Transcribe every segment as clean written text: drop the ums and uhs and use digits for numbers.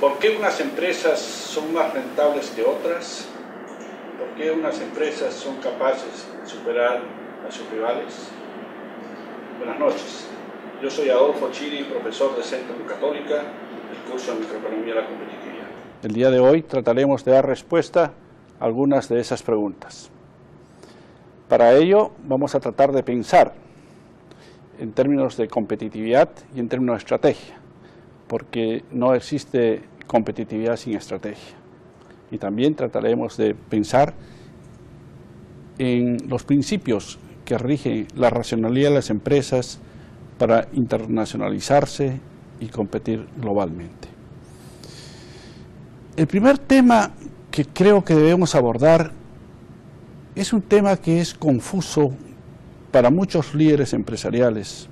¿Por qué unas empresas son más rentables que otras? ¿Por qué unas empresas son capaces de superar a sus rivales? Buenas noches. Yo soy Adolfo Chiri, profesor de Centro Católica del curso de Microeconomía de la Competitividad. El día de hoy trataremos de dar respuesta a algunas de esas preguntas. Para ello vamos a tratar de pensar en términos de competitividad y en términos de estrategia, porque no existe competitividad sin estrategia. Y también trataremos de pensar en los principios que rigen la racionalidad de las empresas para internacionalizarse y competir globalmente. El primer tema que creo que debemos abordar es un tema que es confuso para muchos líderes empresariales,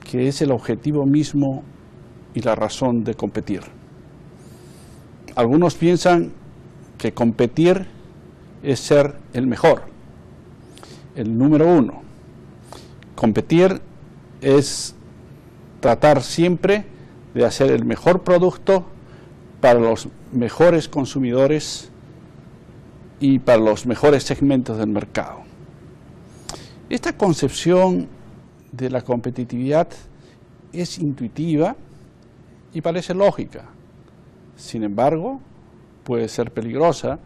que es el objetivo mismo y la razón de competir. Algunos piensan que competir es ser el mejor, el número uno. Competir es tratar siempre de hacer el mejor producto para los mejores consumidores y para los mejores segmentos del mercado. Esta concepción de la competitividad es intuitiva y parece lógica. Sin embargo, puede ser peligrosa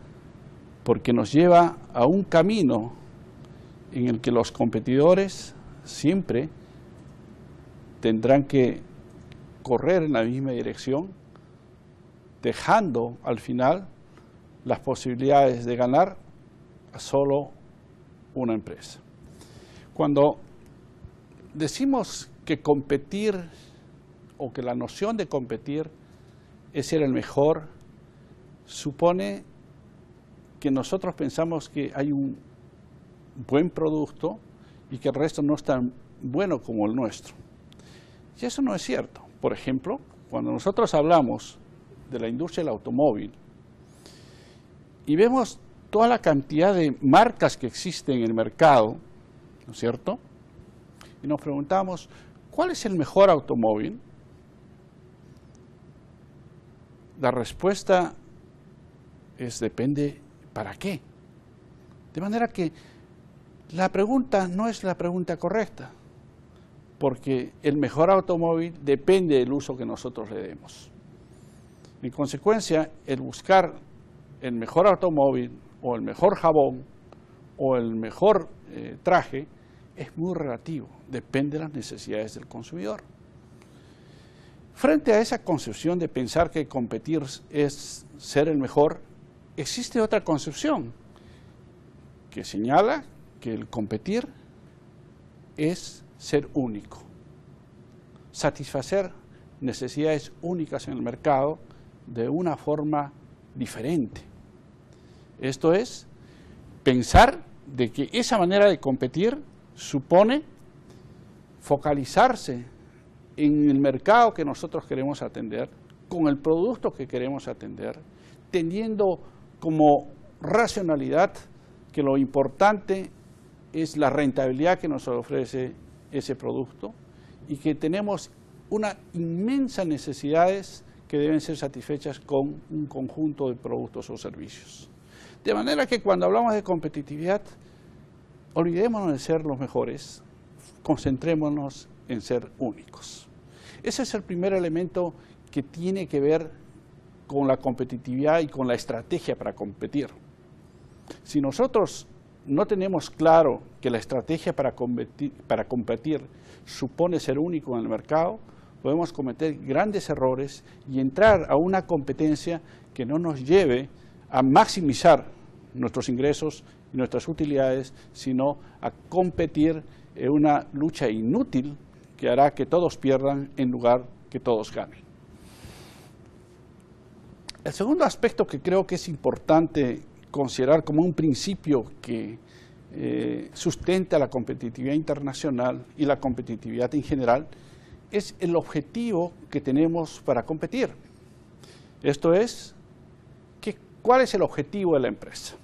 porque nos lleva a un camino en el que los competidores siempre tendrán que correr en la misma dirección, dejando al final las posibilidades de ganar a solo una empresa. Cuando decimos que competir o que la noción de competir es ser el mejor, supone que nosotros pensamos que hay un buen producto y que el resto no es tan bueno como el nuestro. Y eso no es cierto. Por ejemplo, cuando nosotros hablamos de la industria del automóvil y vemos toda la cantidad de marcas que existen en el mercado, ¿no es cierto? Y nos preguntamos, ¿cuál es el mejor automóvil? La respuesta es depende para qué. De manera que la pregunta no es la pregunta correcta, porque el mejor automóvil depende del uso que nosotros le demos. En consecuencia, el buscar el mejor automóvil o el mejor jabón o el mejor traje es muy relativo, depende de las necesidades del consumidor. Frente a esa concepción de pensar que competir es ser el mejor, existe otra concepción que señala que el competir es ser único, satisfacer necesidades únicas en el mercado de una forma diferente. Esto es, pensar de que esa manera de competir supone focalizarse en el mercado que nosotros queremos atender, con el producto que queremos atender, teniendo como racionalidad que lo importante es la rentabilidad que nos ofrece ese producto y que tenemos una inmensa necesidades que deben ser satisfechas con un conjunto de productos o servicios. De manera que cuando hablamos de competitividad, olvidémonos de ser los mejores, concentrémonos en ser únicos. Ese es el primer elemento que tiene que ver con la competitividad y con la estrategia para competir. Si nosotros no tenemos claro que la estrategia para competir supone ser único en el mercado, podemos cometer grandes errores y entrar a una competencia que no nos lleve a maximizar nuestros ingresos y nuestras utilidades, sino a competir en una lucha inútil que hará que todos pierdan en lugar que todos ganen. El segundo aspecto que creo que es importante considerar como un principio que sustenta la competitividad internacional y la competitividad en general es el objetivo que tenemos para competir. Esto es, ¿cuál es el objetivo de la empresa?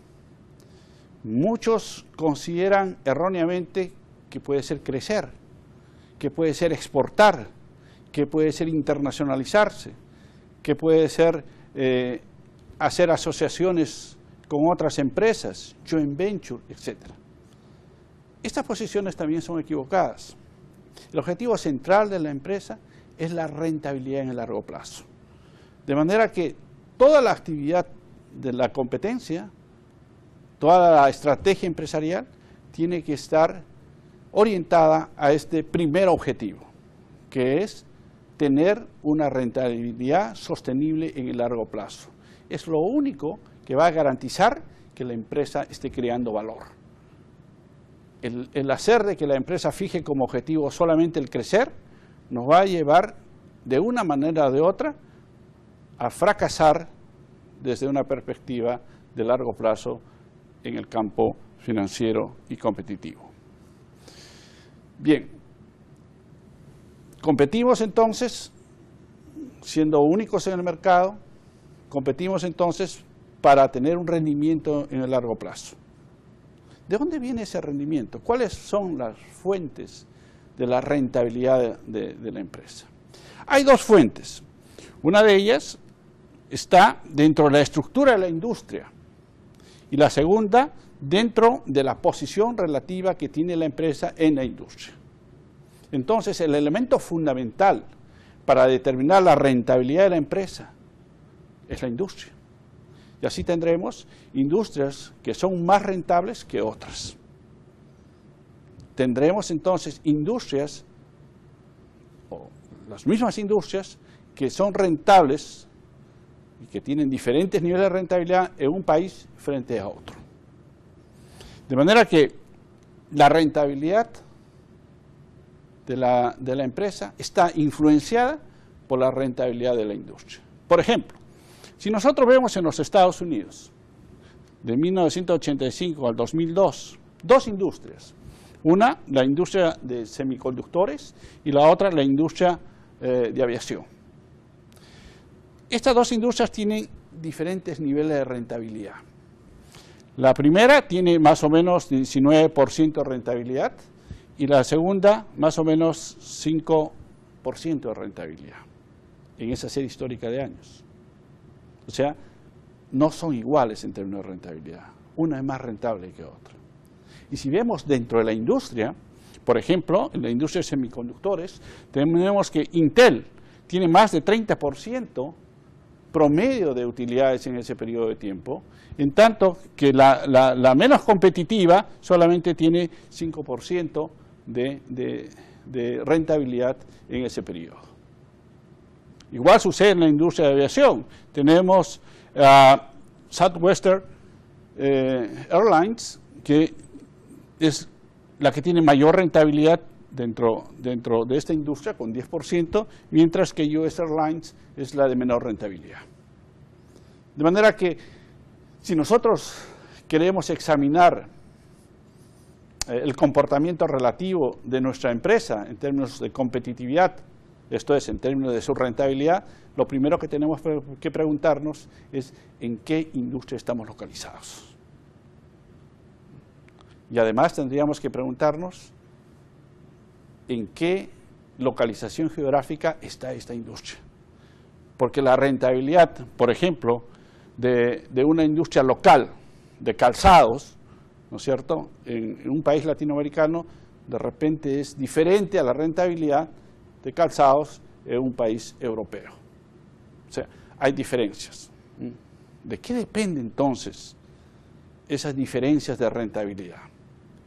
Muchos consideran erróneamente que puede ser crecer, que puede ser exportar, que puede ser internacionalizarse, que puede ser hacer asociaciones con otras empresas, joint venture, etc. Estas posiciones también son equivocadas. El objetivo central de la empresa es la rentabilidad en el largo plazo. De manera que toda la actividad de la competencia, toda la estrategia empresarial, tiene que estar orientada a este primer objetivo, que es tener una rentabilidad sostenible en el largo plazo. Es lo único que va a garantizar que la empresa esté creando valor. El hacer de que la empresa fije como objetivo solamente el crecer, nos va a llevar de una manera o de otra a fracasar desde una perspectiva de largo plazo en el campo financiero y competitivo. Bien, competimos entonces, siendo únicos en el mercado, competimos entonces para tener un rendimiento en el largo plazo. ¿De dónde viene ese rendimiento? ¿Cuáles son las fuentes de la rentabilidad de la empresa? Hay dos fuentes. Una de ellas está dentro de la estructura de la industria y la segunda dentro de la posición relativa que tiene la empresa en la industria. Entonces, el elemento fundamental para determinar la rentabilidad de la empresa es la industria. Y así tendremos industrias que son más rentables que otras. Tendremos entonces industrias, o las mismas industrias, que son rentables y que tienen diferentes niveles de rentabilidad en un país frente a otro. De manera que la rentabilidad de la empresa está influenciada por la rentabilidad de la industria. Por ejemplo, si nosotros vemos en los Estados Unidos, de 1985 al 2002, dos industrias. Una, la industria de semiconductores, y la otra, la industria de aviación. Estas dos industrias tienen diferentes niveles de rentabilidad. La primera tiene más o menos 19% de rentabilidad y la segunda más o menos 5% de rentabilidad en esa serie histórica de años. O sea, no son iguales en términos de rentabilidad. Una es más rentable que otra. Y si vemos dentro de la industria, por ejemplo, en la industria de semiconductores, tenemos que Intel tiene más de 30% promedio de utilidades en ese periodo de tiempo, en tanto que la menos competitiva solamente tiene 5% de rentabilidad en ese periodo. Igual sucede en la industria de aviación. Tenemos Southwestern Airlines, que es la que tiene mayor rentabilidad dentro de esta industria, con 10%, mientras que US Airlines es la de menor rentabilidad. De manera que, si nosotros queremos examinar el comportamiento relativo de nuestra empresa en términos de competitividad, esto es, en términos de su rentabilidad, lo primero que tenemos que preguntarnos es en qué industria estamos localizados. Y además tendríamos que preguntarnos en qué localización geográfica está esta industria. Porque la rentabilidad, por ejemplo, de una industria local de calzados, ¿no es cierto?, en un país latinoamericano, de repente es diferente a la rentabilidad de calzados en un país europeo. O sea, hay diferencias. ¿De qué depende entonces esas diferencias de rentabilidad?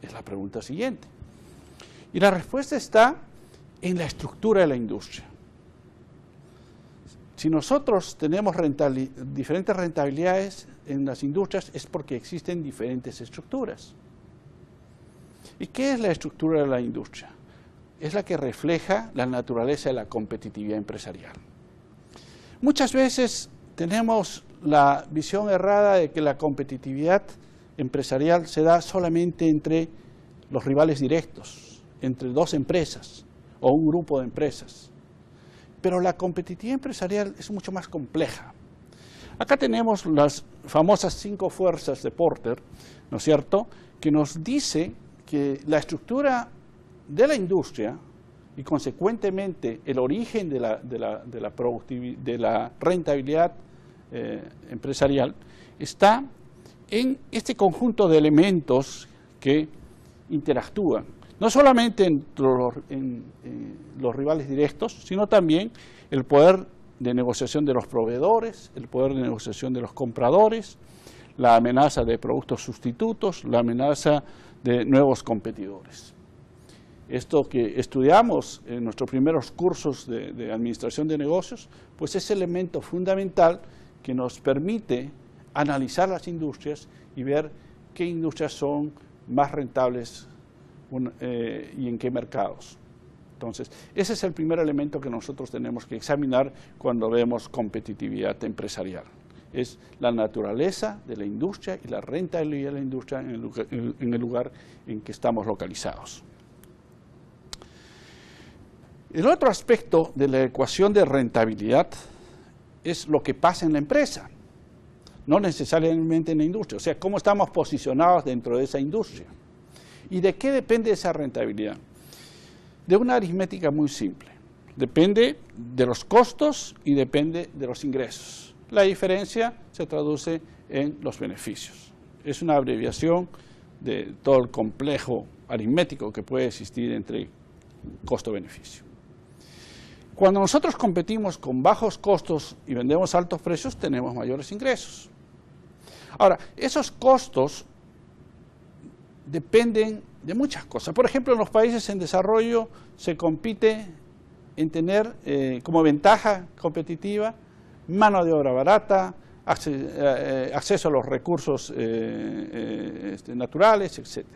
Es la pregunta siguiente. Y la respuesta está en la estructura de la industria. Si nosotros tenemos diferentes rentabilidades en las industrias, es porque existen diferentes estructuras. ¿Y qué es la estructura de la industria? Es la que refleja la naturaleza de la competitividad empresarial. Muchas veces tenemos la visión errada de que la competitividad empresarial se da solamente entre los rivales directos, entre dos empresas o un grupo de empresas. Pero la competitividad empresarial es mucho más compleja. Acá tenemos las famosas 5 fuerzas de Porter, ¿no es cierto?, que nos dice que la estructura de la industria y consecuentemente el origen de la rentabilidad empresarial está en este conjunto de elementos que interactúan, no solamente en los rivales directos, sino también el poder de negociación de los proveedores, el poder de negociación de los compradores, la amenaza de productos sustitutos, la amenaza de nuevos competidores. Esto que estudiamos en nuestros primeros cursos de administración de negocios, pues es elemento fundamental que nos permite analizar las industrias y ver qué industrias son más rentables y en qué mercados. Entonces, ese es el primer elemento que nosotros tenemos que examinar cuando vemos competitividad empresarial. Es la naturaleza de la industria y la rentabilidad de la industria en el lugar en que estamos localizados. El otro aspecto de la ecuación de rentabilidad es lo que pasa en la empresa, no necesariamente en la industria, o sea, cómo estamos posicionados dentro de esa industria. ¿Y de qué depende esa rentabilidad? De una aritmética muy simple. Depende de los costos y depende de los ingresos. La diferencia se traduce en los beneficios. Es una abreviación de todo el complejo aritmético que puede existir entre costo-beneficio. Cuando nosotros competimos con bajos costos y vendemos altos precios, tenemos mayores ingresos. Ahora, esos costos dependen de muchas cosas. Por ejemplo, en los países en desarrollo se compite en tener como ventaja competitiva mano de obra barata, acceso a los recursos naturales, etc.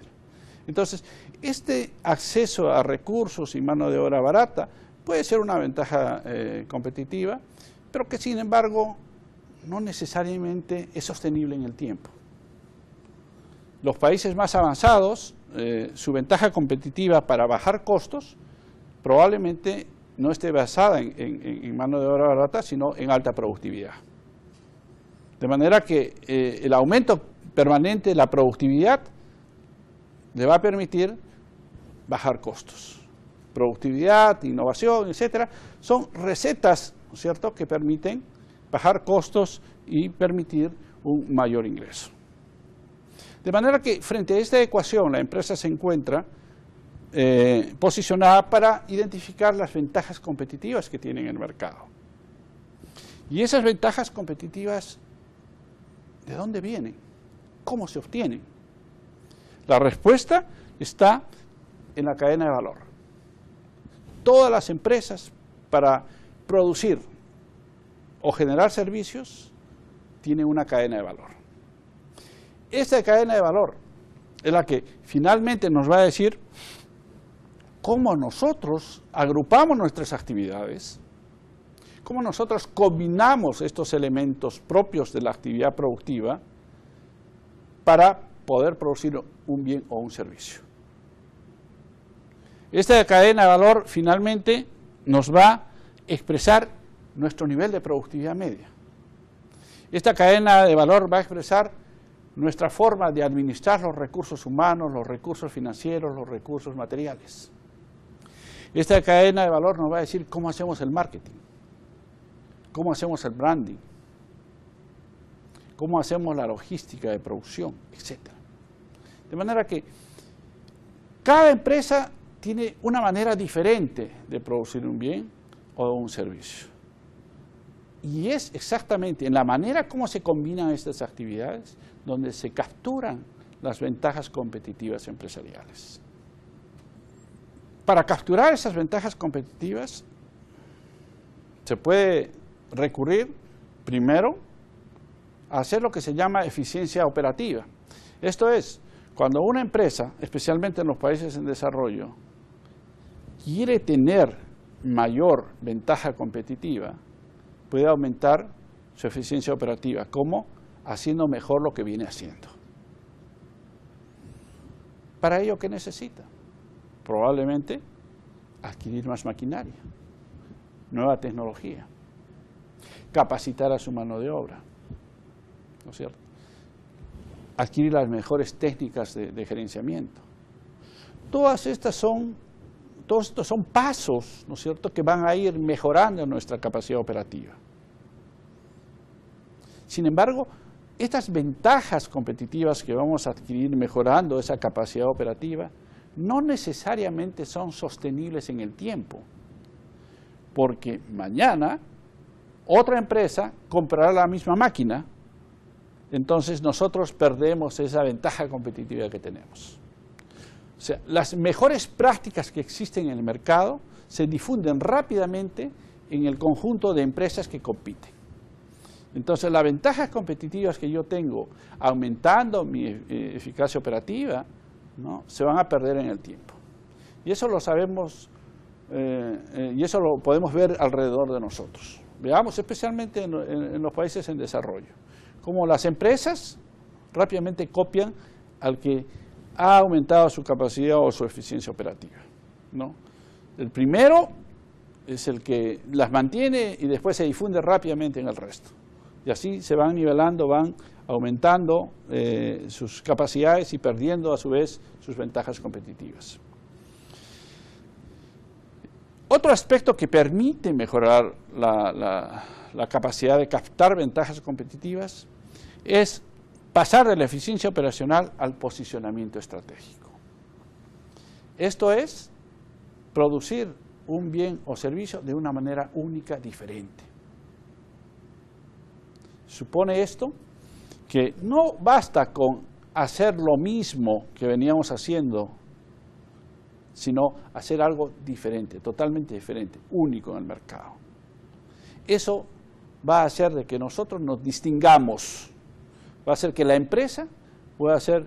Entonces, este acceso a recursos y mano de obra barata puede ser una ventaja competitiva, pero que sin embargo no necesariamente es sostenible en el tiempo. Los países más avanzados, su ventaja competitiva para bajar costos probablemente no esté basada en mano de obra barata, sino en alta productividad. De manera que el aumento permanente de la productividad le va a permitir bajar costos. Productividad, innovación, etcétera, son recetas, ¿no es cierto?, que permiten bajar costos y permitir un mayor ingreso. De manera que frente a esta ecuación la empresa se encuentra posicionada para identificar las ventajas competitivas que tiene en el mercado. Y esas ventajas competitivas, ¿de dónde vienen? ¿Cómo se obtienen? La respuesta está en la cadena de valor. Todas las empresas, para producir o generar servicios, tienen una cadena de valor. Esta cadena de valor es la que finalmente nos va a decir cómo nosotros agrupamos nuestras actividades, cómo nosotros combinamos estos elementos propios de la actividad productiva para poder producir un bien o un servicio. Esta cadena de valor finalmente nos va a expresar nuestro nivel de productividad media. Esta cadena de valor va a expresar nuestra forma de administrar los recursos humanos, los recursos financieros, los recursos materiales. Esta cadena de valor nos va a decir cómo hacemos el marketing, cómo hacemos el branding, cómo hacemos la logística de producción, etc. De manera que cada empresa tiene una manera diferente de producir un bien o un servicio. Y es exactamente en la manera como se combinan estas actividades donde se capturan las ventajas competitivas empresariales. Para capturar esas ventajas competitivas se puede recurrir primero a hacer lo que se llama eficiencia operativa. Esto es, cuando una empresa, especialmente en los países en desarrollo, quiere tener mayor ventaja competitiva, puede aumentar su eficiencia operativa. ¿Cómo? Haciendo mejor lo que viene haciendo. ¿Para ello qué necesita? Probablemente adquirir más maquinaria, nueva tecnología, capacitar a su mano de obra, ¿no es cierto? Adquirir las mejores técnicas de gerenciamiento. Todas estas son todos estos son pasos, ¿no es cierto?, que van a ir mejorando nuestra capacidad operativa. Sin embargo, estas ventajas competitivas que vamos a adquirir mejorando esa capacidad operativa no necesariamente son sostenibles en el tiempo, porque mañana otra empresa comprará la misma máquina, entonces nosotros perdemos esa ventaja competitiva que tenemos. O sea, las mejores prácticas que existen en el mercado se difunden rápidamente en el conjunto de empresas que compiten. Entonces, las ventajas competitivas que yo tengo aumentando mi eficacia operativa, ¿no?, se van a perder en el tiempo. Y eso lo sabemos, y eso lo podemos ver alrededor de nosotros. Veamos especialmente en los países en desarrollo, cómo las empresas rápidamente copian al que ha aumentado su capacidad o su eficiencia operativa, ¿no? El primero es el que las mantiene y después se difunde rápidamente en el resto. Y así se van nivelando, van aumentando sus capacidades y perdiendo a su vez sus ventajas competitivas. Otro aspecto que permite mejorar la capacidad de captar ventajas competitivas es pasar de la eficiencia operacional al posicionamiento estratégico. Esto es producir un bien o servicio de una manera única, diferente. Supone esto que no basta con hacer lo mismo que veníamos haciendo, sino hacer algo diferente, totalmente diferente, único en el mercado. Eso va a hacer de que nosotros nos distingamos, va a hacer que la empresa pueda ser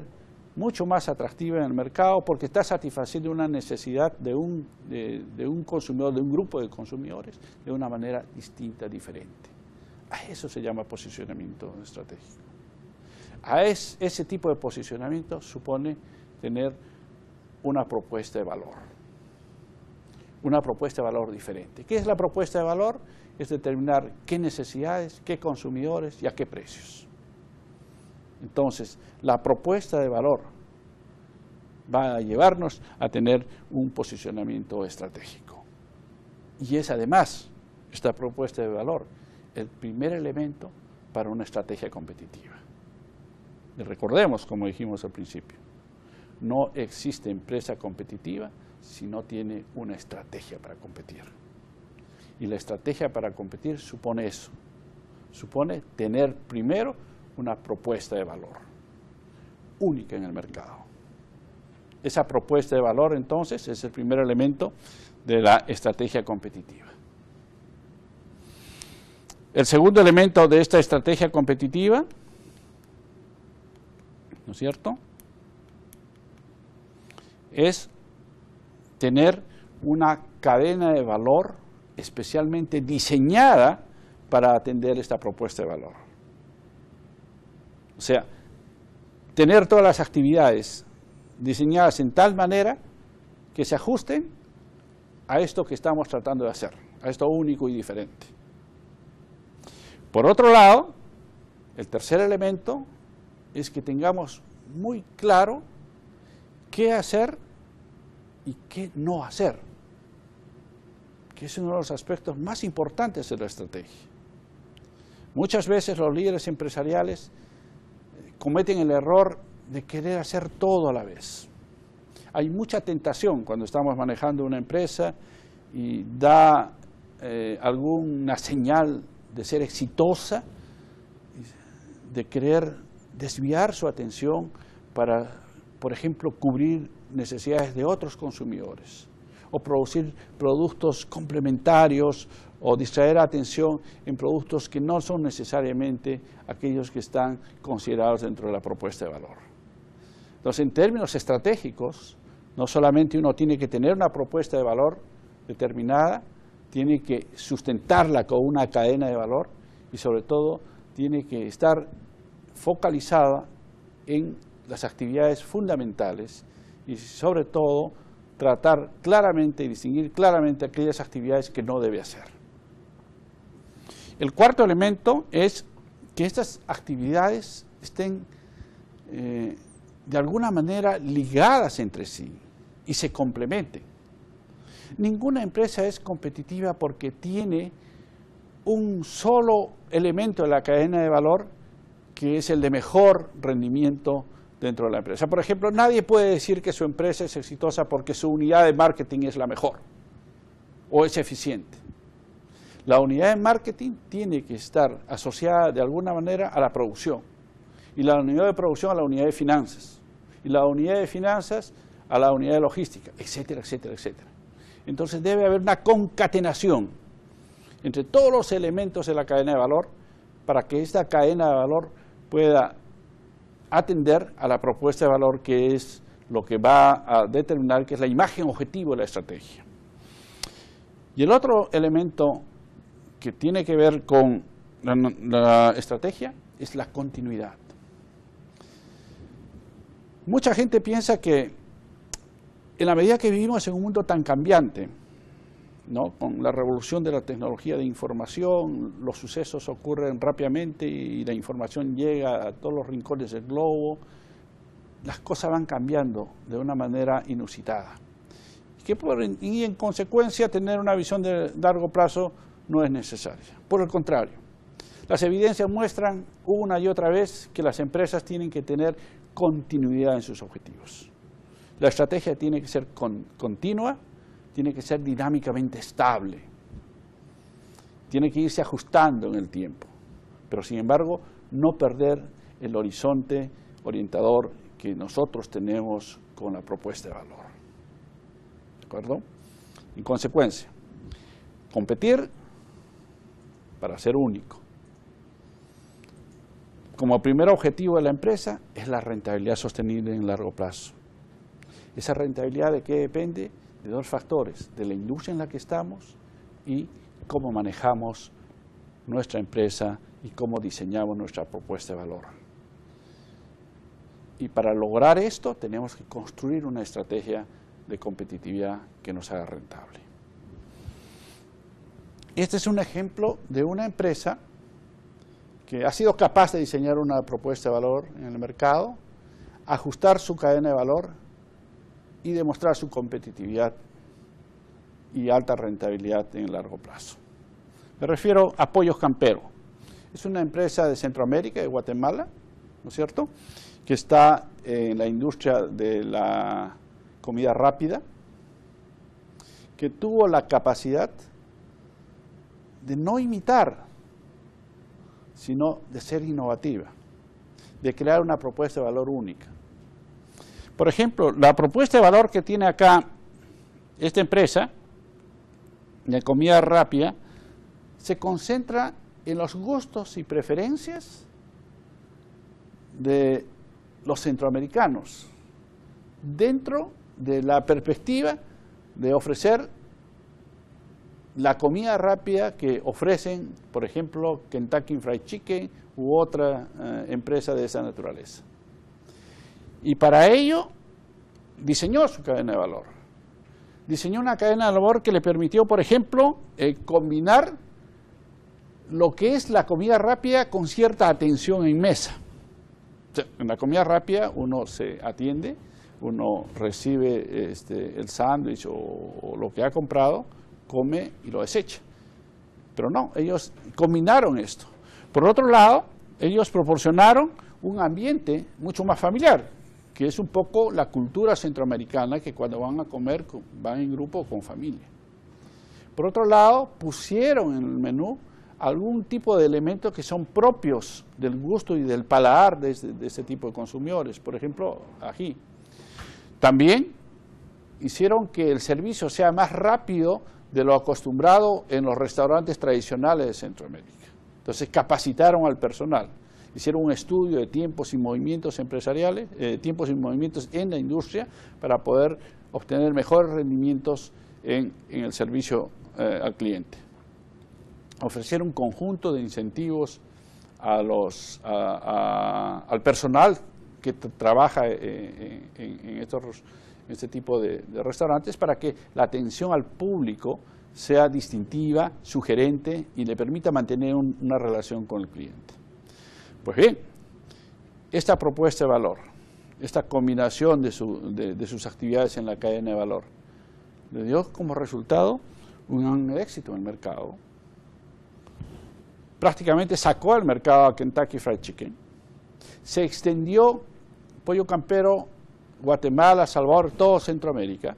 mucho más atractiva en el mercado porque está satisfaciendo una necesidad de un consumidor, de un grupo de consumidores, de una manera distinta, diferente. A eso se llama posicionamiento estratégico. Ese tipo de posicionamiento supone tener una propuesta de valor. Una propuesta de valor diferente. ¿Qué es la propuesta de valor? Es determinar qué necesidades, qué consumidores y a qué precios. Entonces, la propuesta de valor va a llevarnos a tener un posicionamiento estratégico. Y es además, esta propuesta de valor, el primer elemento para una estrategia competitiva. Y recordemos, como dijimos al principio, no existe empresa competitiva si no tiene una estrategia para competir. Y la estrategia para competir supone eso, supone tener primero una propuesta de valor única en el mercado. Esa propuesta de valor, entonces, es el primer elemento de la estrategia competitiva. El segundo elemento de esta estrategia competitiva, ¿no es cierto?, es tener una cadena de valor especialmente diseñada para atender esta propuesta de valor. O sea, tener todas las actividades diseñadas en tal manera que se ajusten a esto que estamos tratando de hacer, a esto único y diferente. Por otro lado, el tercer elemento es que tengamos muy claro qué hacer y qué no hacer, que es uno de los aspectos más importantes de la estrategia. Muchas veces los líderes empresariales cometen el error de querer hacer todo a la vez. Hay mucha tentación cuando estamos manejando una empresa y da alguna señal de ser exitosa, de querer desviar su atención para, por ejemplo, cubrir necesidades de otros consumidores o producir productos complementarios o distraer atención en productos que no son necesariamente aquellos que están considerados dentro de la propuesta de valor. Entonces, en términos estratégicos, no solamente uno tiene que tener una propuesta de valor determinada, tiene que sustentarla con una cadena de valor y sobre todo tiene que estar focalizada en las actividades fundamentales y sobre todo tratar claramente y distinguir claramente aquellas actividades que no debe hacer. El cuarto elemento es que estas actividades estén de alguna manera ligadas entre sí y se complementen. Ninguna empresa es competitiva porque tiene un solo elemento de la cadena de valor que es el de mejor rendimiento dentro de la empresa. Por ejemplo, nadie puede decir que su empresa es exitosa porque su unidad de marketing es la mejor o es eficiente. La unidad de marketing tiene que estar asociada de alguna manera a la producción, y la unidad de producción a la unidad de finanzas, y la unidad de finanzas a la unidad de logística, etcétera, etcétera, etcétera. Entonces debe haber una concatenación entre todos los elementos de la cadena de valor para que esta cadena de valor pueda atender a la propuesta de valor, que es lo que va a determinar, que es la imagen objetivo de la estrategia. Y el otro elemento que tiene que ver con la estrategia es la continuidad. Mucha gente piensa que en la medida que vivimos en un mundo tan cambiante, ¿no?, con la revolución de la tecnología de información, los sucesos ocurren rápidamente y la información llega a todos los rincones del globo, las cosas van cambiando de una manera inusitada. Y en consecuencia tener una visión de largo plazo no es necesaria. Por el contrario, las evidencias muestran una y otra vez que las empresas tienen que tener continuidad en sus objetivos. La estrategia tiene que ser continua, tiene que ser dinámicamente estable, tiene que irse ajustando en el tiempo, pero sin embargo no perder el horizonte orientador que nosotros tenemos con la propuesta de valor. ¿De acuerdo? En consecuencia, competir para ser único. Como primer objetivo de la empresa es la rentabilidad sostenible en largo plazo. ¿Esa rentabilidad de qué depende? De dos factores: de la industria en la que estamos y cómo manejamos nuestra empresa y cómo diseñamos nuestra propuesta de valor. Y para lograr esto tenemos que construir una estrategia de competitividad que nos haga rentable. Este es un ejemplo de una empresa que ha sido capaz de diseñar una propuesta de valor en el mercado, ajustar su cadena de valor y demostrar su competitividad y alta rentabilidad en el largo plazo. Me refiero a Pollos Campero. Es una empresa de Centroamérica, de Guatemala, ¿no es cierto?, que está en la industria de la comida rápida, que tuvo la capacidad de no imitar, sino de ser innovativa, de crear una propuesta de valor única. Por ejemplo, la propuesta de valor que tiene acá esta empresa de comida rápida se concentra en los gustos y preferencias de los centroamericanos, dentro de la perspectiva de ofrecer la comida rápida que ofrecen, por ejemplo, Kentucky Fried Chicken u otra empresa de esa naturaleza. Y para ello diseñó su cadena de valor. Diseñó una cadena de valor que le permitió, por ejemplo, combinar lo que es la comida rápida con cierta atención en mesa. O sea, en la comida rápida uno se atiende, uno recibe el sándwich o lo que ha comprado, come y lo desecha. Pero no, ellos combinaron esto. Por otro lado, ellos proporcionaron un ambiente mucho más familiar, que es un poco la cultura centroamericana, que cuando van a comer van en grupo o con familia. Por otro lado, pusieron en el menú algún tipo de elementos que son propios del gusto y del paladar de ese tipo de consumidores, por ejemplo, ají. También hicieron que el servicio sea más rápido de lo acostumbrado en los restaurantes tradicionales de Centroamérica. Entonces capacitaron al personal, hicieron un estudio de tiempos y movimientos empresariales, tiempos y movimientos en la industria para poder obtener mejores rendimientos en el servicio al cliente. Ofrecieron un conjunto de incentivos al personal que trabaja en este tipo de restaurantes para que la atención al público sea distintiva, sugerente y le permita mantener una relación con el cliente. Pues bien, esta propuesta de valor, esta combinación de sus actividades en la cadena de valor, le dio como resultado un éxito en el mercado. Prácticamente sacó al mercado a Kentucky Fried Chicken. Se extendió pollo campero, Guatemala, Salvador, todo Centroamérica.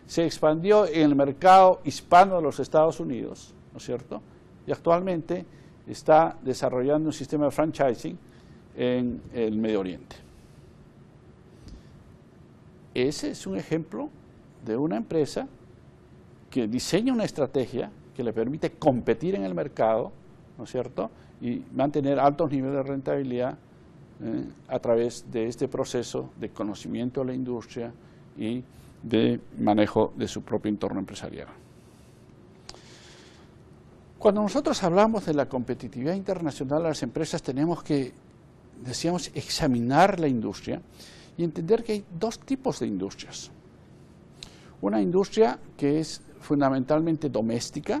Se expandió en el mercado hispano de los Estados Unidos, ¿no es cierto? Y actualmente está desarrollando un sistema de franchising en el Medio Oriente. Ese es un ejemplo de una empresa que diseña una estrategia que le permite competir en el mercado, ¿no es cierto?, y mantener altos niveles de rentabilidad a través de este proceso de conocimiento de la industria y de manejo de su propio entorno empresarial. Cuando nosotros hablamos de la competitividad internacional de las empresas, tenemos que, decíamos, examinar la industria y entender que hay dos tipos de industrias. Una industria que es fundamentalmente doméstica,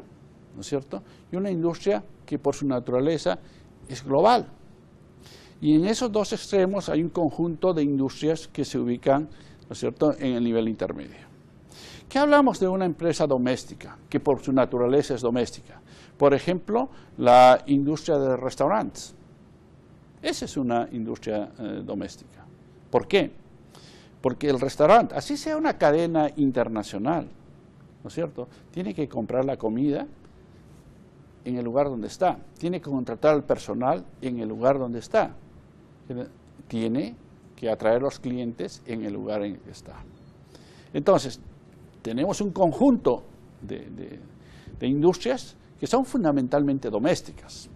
¿no es cierto?, y una industria que por su naturaleza es global. Y en esos dos extremos hay un conjunto de industrias que se ubican, ¿no es cierto?, en el nivel intermedio. ¿Qué hablamos de una empresa doméstica, que por su naturaleza es doméstica? Por ejemplo, la industria de restaurantes. Esa es una industria doméstica. ¿Por qué? Porque el restaurante, así sea una cadena internacional, ¿no es cierto?, tiene que comprar la comida en el lugar donde está, tiene que contratar al personal en el lugar donde está, tiene que atraer a los clientes en el lugar en el que está. Entonces, tenemos un conjunto de industrias que son fundamentalmente domésticas.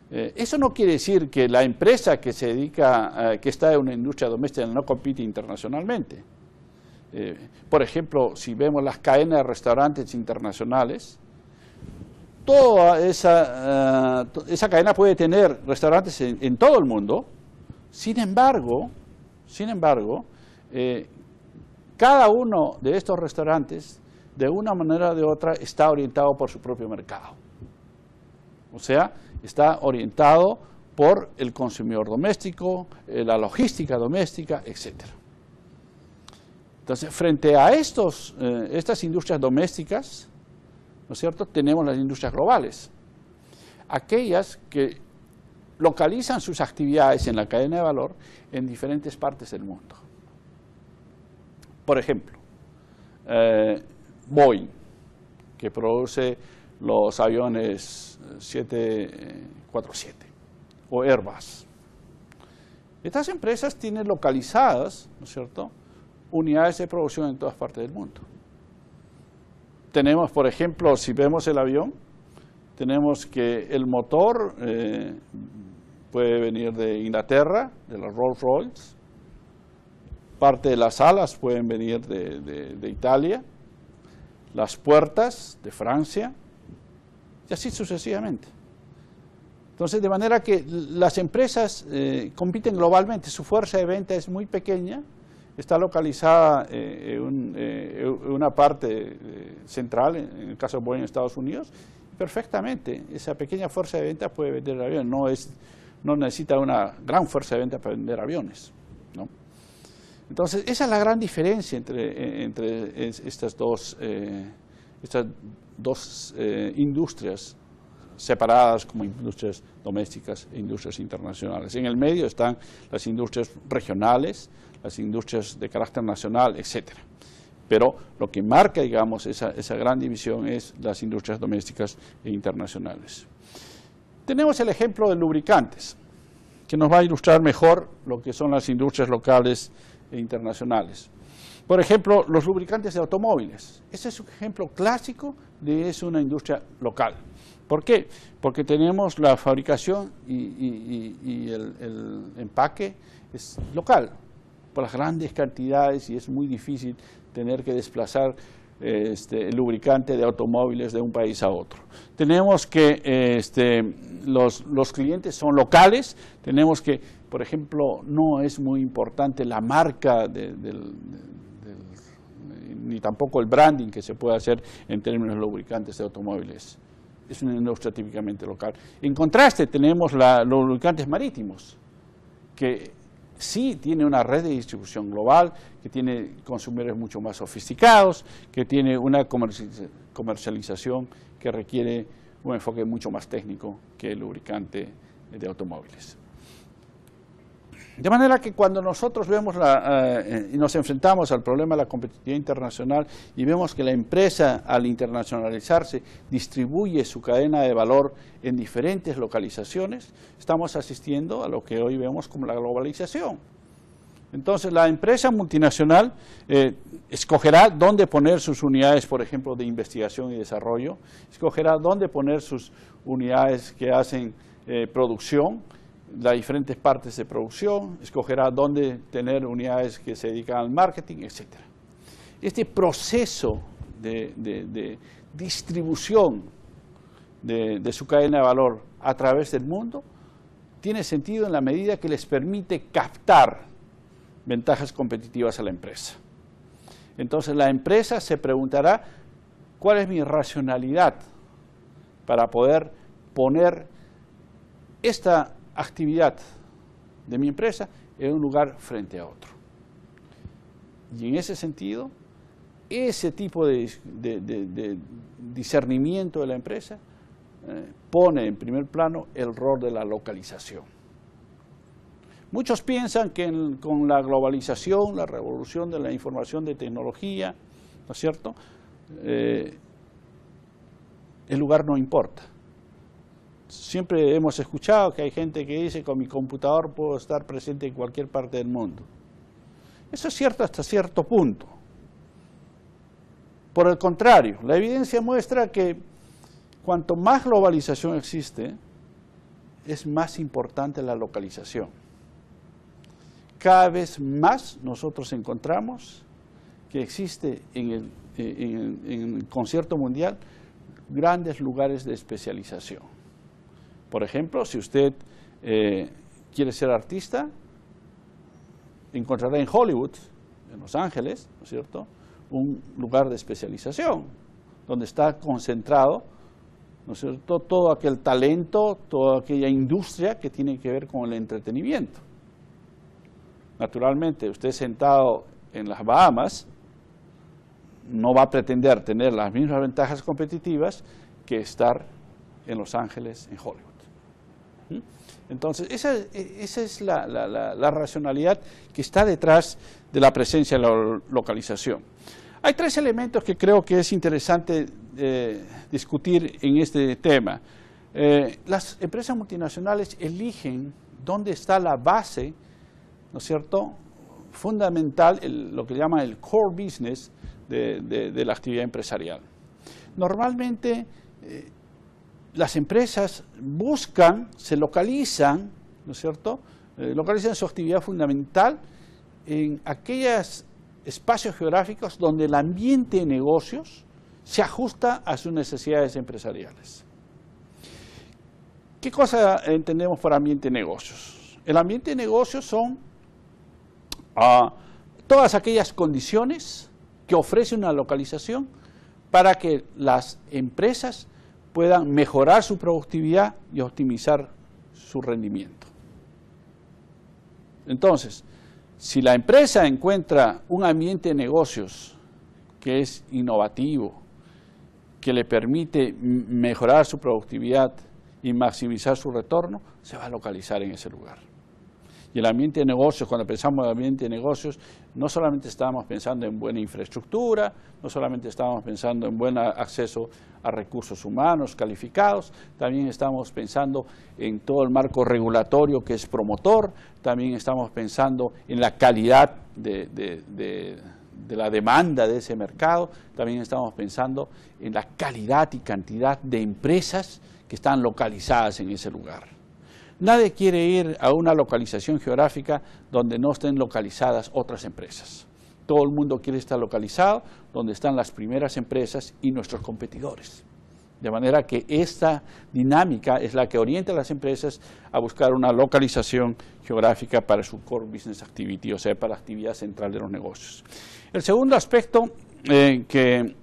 Eso no quiere decir que la empresa que se dedica, que está en una industria doméstica no compite internacionalmente. Por ejemplo, si vemos las cadenas de restaurantes internacionales, toda esa cadena puede tener restaurantes en todo el mundo. Sin embargo, cada uno de estos restaurantes, de una manera o de otra, está orientado por su propio mercado. O sea, está orientado por el consumidor doméstico, la logística doméstica, etc. Entonces, frente a estas industrias domésticas, ¿no es cierto?, tenemos las industrias globales, aquellas que localizan sus actividades en la cadena de valor en diferentes partes del mundo. Por ejemplo, Boeing, que produce los aviones 747, o Airbus. Estas empresas tienen localizadas, ¿no es cierto?, unidades de producción en todas partes del mundo. Tenemos, por ejemplo, si vemos el avión, tenemos que el motor puede venir de Inglaterra, de la Rolls-Royce, parte de las alas pueden venir de Italia, las puertas de Francia, y así sucesivamente. Entonces, de manera que las empresas compiten globalmente, su fuerza de venta es muy pequeña, está localizada en una parte central, en el caso de Boeing en Estados Unidos, perfectamente, esa pequeña fuerza de venta puede vender el avión, no necesita una gran fuerza de venta para vender aviones, ¿no? Entonces, esa es la gran diferencia entre estas dos industrias separadas como industrias domésticas e industrias internacionales. En el medio están las industrias regionales, las industrias de carácter nacional, etcétera. Pero lo que marca, digamos, esa gran división es las industrias domésticas e internacionales. Tenemos el ejemplo de lubricantes, que nos va a ilustrar mejor lo que son las industrias locales e internacionales. Por ejemplo, los lubricantes de automóviles. Ese es un ejemplo clásico de una industria local. ¿Por qué? Porque tenemos la fabricación y el empaque es local, por las grandes cantidades, y es muy difícil tener que desplazar el lubricante de automóviles de un país a otro. Tenemos que los clientes son locales, tenemos que, por ejemplo, no es muy importante la marca ni tampoco el branding que se puede hacer en términos de lubricantes de automóviles. Es una industria típicamente local. En contraste, tenemos los lubricantes marítimos, que sí tiene una red de distribución global, que tiene consumidores mucho más sofisticados, que tiene una comercialización que requiere un enfoque mucho más técnico que el lubricante de automóviles. De manera que cuando nosotros vemos y nos enfrentamos al problema de la competitividad internacional y vemos que la empresa, al internacionalizarse, distribuye su cadena de valor en diferentes localizaciones, estamos asistiendo a lo que hoy vemos como la globalización. Entonces, la empresa multinacional escogerá dónde poner sus unidades, por ejemplo, de investigación y desarrollo, escogerá dónde poner sus unidades que hacen producción, las diferentes partes de producción, escogerá dónde tener unidades que se dedican al marketing, etc. Este proceso de distribución de su cadena de valor a través del mundo tiene sentido en la medida que les permite captar ventajas competitivas a la empresa. Entonces la empresa se preguntará, ¿cuál es mi racionalidad para poder poner esta actividad de mi empresa en un lugar frente a otro? Y en ese sentido, ese tipo de discernimiento de la empresa pone en primer plano el rol de la localización. Muchos piensan que con la globalización, la revolución de la información de tecnología, ¿no es cierto?, el lugar no importa. Siempre hemos escuchado que hay gente que dice, con mi computador puedo estar presente en cualquier parte del mundo. Eso es cierto hasta cierto punto. Por el contrario, la evidencia muestra que cuanto más globalización existe, es más importante la localización. Cada vez más nosotros encontramos que existe en el concierto mundial grandes lugares de especialización. Por ejemplo, si usted quiere ser artista, encontrará en Hollywood, en Los Ángeles, ¿no es cierto?, un lugar de especialización, donde está concentrado, ¿no es cierto?, todo aquel talento, toda aquella industria que tiene que ver con el entretenimiento. Naturalmente, usted sentado en las Bahamas no va a pretender tener las mismas ventajas competitivas que estar en Los Ángeles, en Hollywood. Entonces, esa es la racionalidad que está detrás de la presencia de la localización. Hay tres elementos que creo que es interesante discutir en este tema. Las empresas multinacionales eligen dónde está la base, ¿no es cierto?, fundamental, lo que llaman el core business de la actividad empresarial. Normalmente, las empresas buscan, se localizan, ¿no es cierto?, localizan su actividad fundamental en aquellos espacios geográficos donde el ambiente de negocios se ajusta a sus necesidades empresariales. ¿Qué cosa entendemos por ambiente de negocios? El ambiente de negocios son todas aquellas condiciones que ofrece una localización para que las empresas puedan mejorar su productividad y optimizar su rendimiento. Entonces, si la empresa encuentra un ambiente de negocios que es innovativo, que le permite mejorar su productividad y maximizar su retorno, se va a localizar en ese lugar. Y el ambiente de negocios, cuando pensamos en el ambiente de negocios, no solamente estamos pensando en buena infraestructura, no solamente estamos pensando en buen acceso a recursos humanos calificados, también estamos pensando en todo el marco regulatorio que es promotor, también estamos pensando en la calidad de la demanda de ese mercado, también estamos pensando en la calidad y cantidad de empresas que están localizadas en ese lugar. Nadie quiere ir a una localización geográfica donde no estén localizadas otras empresas. Todo el mundo quiere estar localizado donde están las primeras empresas y nuestros competidores. De manera que esta dinámica es la que orienta a las empresas a buscar una localización geográfica para su core business activity, o sea, para la actividad central de los negocios. El segundo aspecto que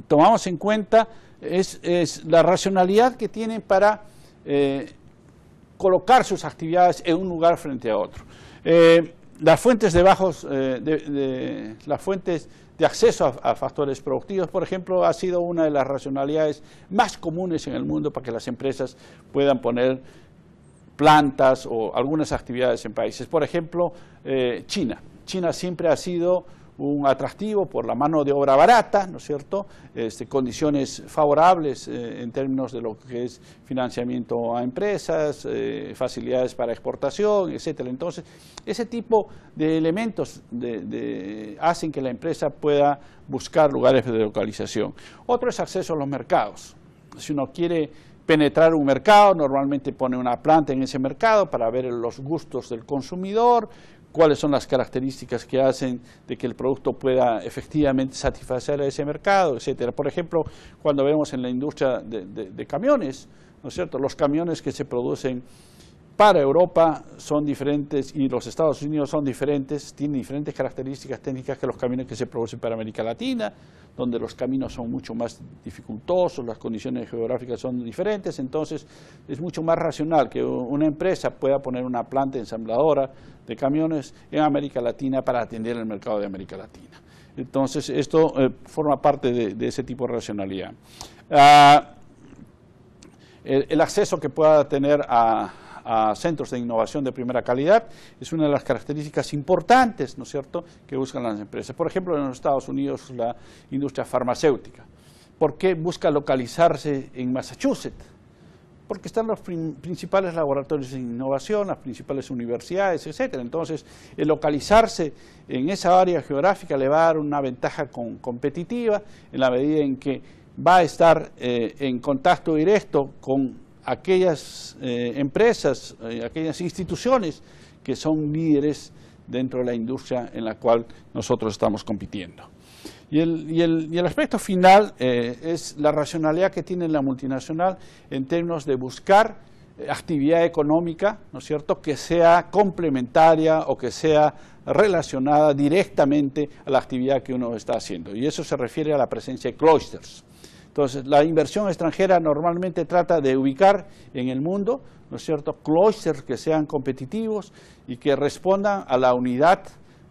tomamos en cuenta es la racionalidad que tienen para colocar sus actividades en un lugar frente a otro. Las fuentes las fuentes de acceso a factores productivos, por ejemplo, ha sido una de las racionalidades más comunes en el mundo para que las empresas puedan poner plantas o algunas actividades en países. Por ejemplo, China. China siempre ha sido un atractivo por la mano de obra barata, ¿no es cierto?, condiciones favorables en términos de lo que es financiamiento a empresas, facilidades para exportación, etcétera. Entonces, ese tipo de elementos hacen que la empresa pueda buscar lugares de localización. Otro es acceso a los mercados. Si uno quiere penetrar un mercado, normalmente pone una planta en ese mercado para ver los gustos del consumidor, cuáles son las características que hacen de que el producto pueda efectivamente satisfacer a ese mercado, etcétera. Por ejemplo, cuando vemos en la industria de camiones, ¿no es cierto?, los camiones que se producen para Europa son diferentes y los Estados Unidos son diferentes, tienen diferentes características técnicas que los camiones que se producen para América Latina, donde los caminos son mucho más dificultosos, las condiciones geográficas son diferentes, entonces es mucho más racional que una empresa pueda poner una planta ensambladora de camiones en América Latina para atender el mercado de América Latina. Entonces esto forma parte de ese tipo de racionalidad. El acceso que pueda tener a centros de innovación de primera calidad es una de las características importantes, ¿no es cierto?, que buscan las empresas. Por ejemplo, en los Estados Unidos la industria farmacéutica. ¿Por qué busca localizarse en Massachusetts? Porque están los principales laboratorios de innovación, las principales universidades, etcétera. Entonces, el localizarse en esa área geográfica le va a dar una ventaja competitiva en la medida en que va a estar en contacto directo con aquellas empresas, aquellas instituciones que son líderes dentro de la industria en la cual nosotros estamos compitiendo. Y el aspecto final es la racionalidad que tiene la multinacional en términos de buscar actividad económica, ¿no es cierto?, que sea complementaria o que sea relacionada directamente a la actividad que uno está haciendo. Y eso se refiere a la presencia de clústeres. Entonces, la inversión extranjera normalmente trata de ubicar en el mundo, ¿no es cierto?, clústeres que sean competitivos y que respondan a la unidad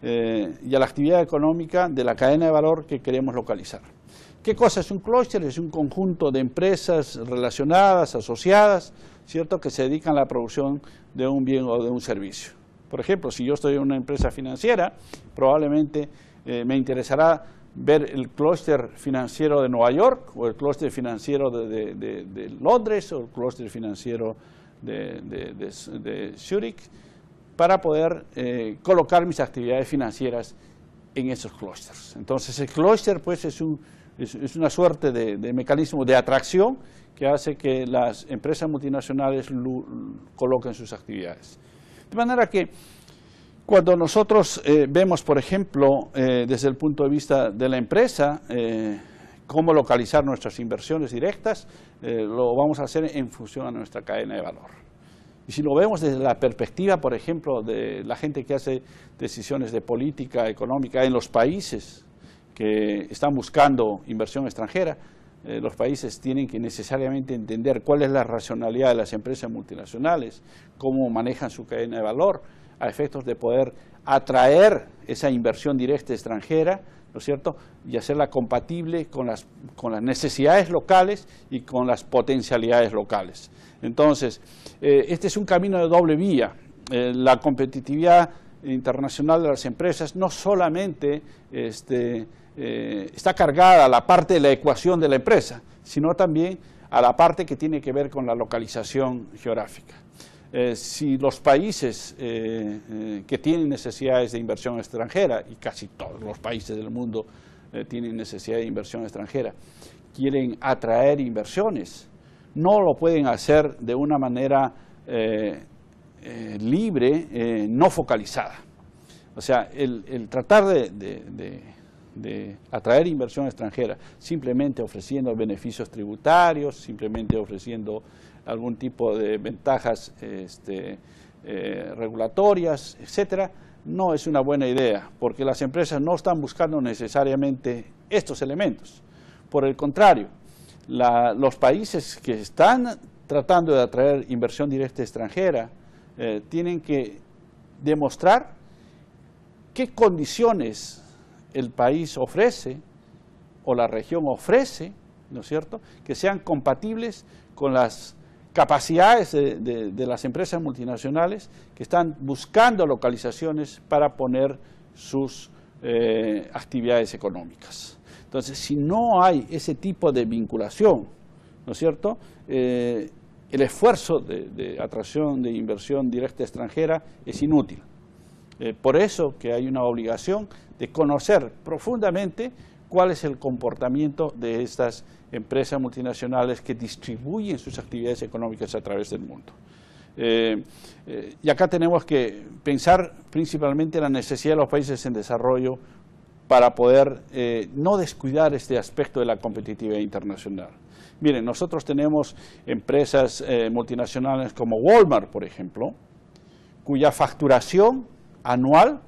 y a la actividad económica de la cadena de valor que queremos localizar. ¿Qué cosa es un clúster? Es un conjunto de empresas relacionadas, asociadas, ¿cierto?, que se dedican a la producción de un bien o de un servicio. Por ejemplo, si yo estoy en una empresa financiera, probablemente me interesará ver el clúster financiero de Nueva York, o el clúster financiero de Londres, o el clúster financiero de Zurich, para poder colocar mis actividades financieras en esos clústeres. Entonces, el clúster pues, es una suerte de mecanismo de atracción que hace que las empresas multinacionales coloquen sus actividades. De manera que cuando nosotros vemos, por ejemplo, desde el punto de vista de la empresa, cómo localizar nuestras inversiones directas, lo vamos a hacer en función a nuestra cadena de valor. Y si lo vemos desde la perspectiva, por ejemplo, de la gente que hace decisiones de política económica en los países que están buscando inversión extranjera, los países tienen que necesariamente entender cuál es la racionalidad de las empresas multinacionales, cómo manejan su cadena de valor, a efectos de poder atraer esa inversión directa extranjera, ¿no es cierto?, y hacerla compatible con las necesidades locales y con las potencialidades locales. Entonces, este es un camino de doble vía. La competitividad internacional de las empresas no solamente está cargada a la parte de la ecuación de la empresa, sino también a la parte que tiene que ver con la localización geográfica. Si los países que tienen necesidades de inversión extranjera, y casi todos los países del mundo tienen necesidad de inversión extranjera, quieren atraer inversiones, no lo pueden hacer de una manera libre, no focalizada. O sea, el tratar de atraer inversión extranjera simplemente ofreciendo beneficios tributarios, simplemente ofreciendo algún tipo de ventajas regulatorias, etcétera, no es una buena idea, porque las empresas no están buscando necesariamente estos elementos. Por el contrario, los países que están tratando de atraer inversión directa extranjera, tienen que demostrar qué condiciones el país ofrece o la región ofrece, ¿no es cierto?, que sean compatibles con las capacidades de las empresas multinacionales que están buscando localizaciones para poner sus actividades económicas. Entonces, si no hay ese tipo de vinculación, ¿no es cierto?, el esfuerzo de atracción de inversión directa extranjera es inútil. Por eso que hay una obligación de conocer profundamente cuál es el comportamiento de estas empresas multinacionales que distribuyen sus actividades económicas a través del mundo. Y acá tenemos que pensar principalmente en la necesidad de los países en desarrollo para poder no descuidar este aspecto de la competitividad internacional. Miren, nosotros tenemos empresas multinacionales como Walmart, por ejemplo, cuya facturación anual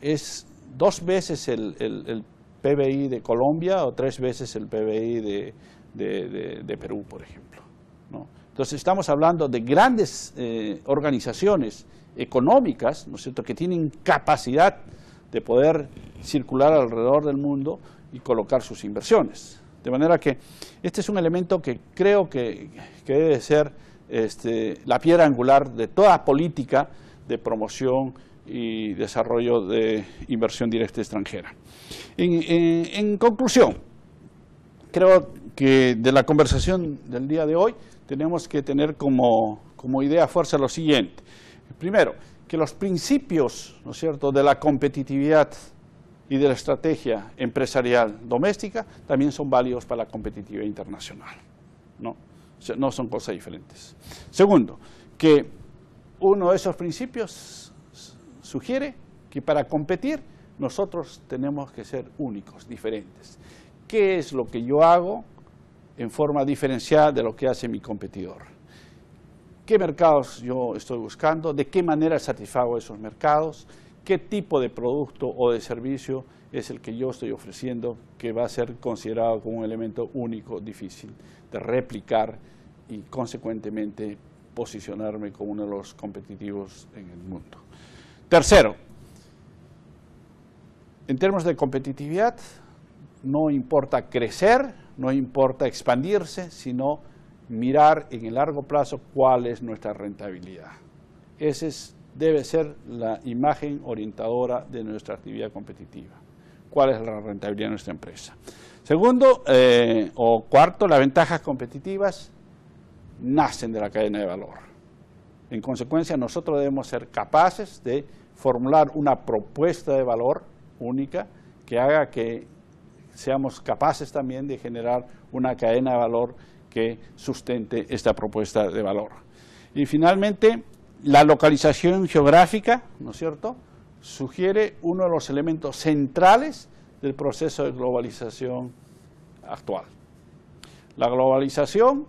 es 2 veces el PBI de Colombia o 3 veces el PBI de Perú, por ejemplo, ¿no? Entonces estamos hablando de grandes organizaciones económicas, ¿no es cierto?, que tienen capacidad de poder circular alrededor del mundo y colocar sus inversiones. De manera que este es un elemento que creo que debe ser la piedra angular de toda política de promoción y desarrollo de inversión directa extranjera. En conclusión, creo que de la conversación del día de hoy tenemos que tener como idea fuerza lo siguiente. Primero, que los principios, ¿no es cierto?, de la competitividad y de la estrategia empresarial doméstica también son válidos para la competitividad internacional, ¿no? O sea, no son cosas diferentes. Segundo, que uno de esos principios sugiere que para competir nosotros tenemos que ser únicos, diferentes. ¿Qué es lo que yo hago en forma diferenciada de lo que hace mi competidor? ¿Qué mercados yo estoy buscando? ¿De qué manera satisfago esos mercados? ¿Qué tipo de producto o de servicio es el que yo estoy ofreciendo que va a ser considerado como un elemento único, difícil de replicar y consecuentemente posicionarme como uno de los competitivos en el mundo? Tercero, en términos de competitividad, no importa crecer, no importa expandirse, sino mirar en el largo plazo cuál es nuestra rentabilidad. Esa debe ser la imagen orientadora de nuestra actividad competitiva. ¿Cuál es la rentabilidad de nuestra empresa? Segundo, o cuarto, las ventajas competitivas nacen de la cadena de valor. En consecuencia, nosotros debemos ser capaces de formular una propuesta de valor única que haga que seamos capaces también de generar una cadena de valor que sustente esta propuesta de valor. Y finalmente, la localización geográfica, ¿no es cierto?, sugiere uno de los elementos centrales del proceso de globalización actual. La globalización,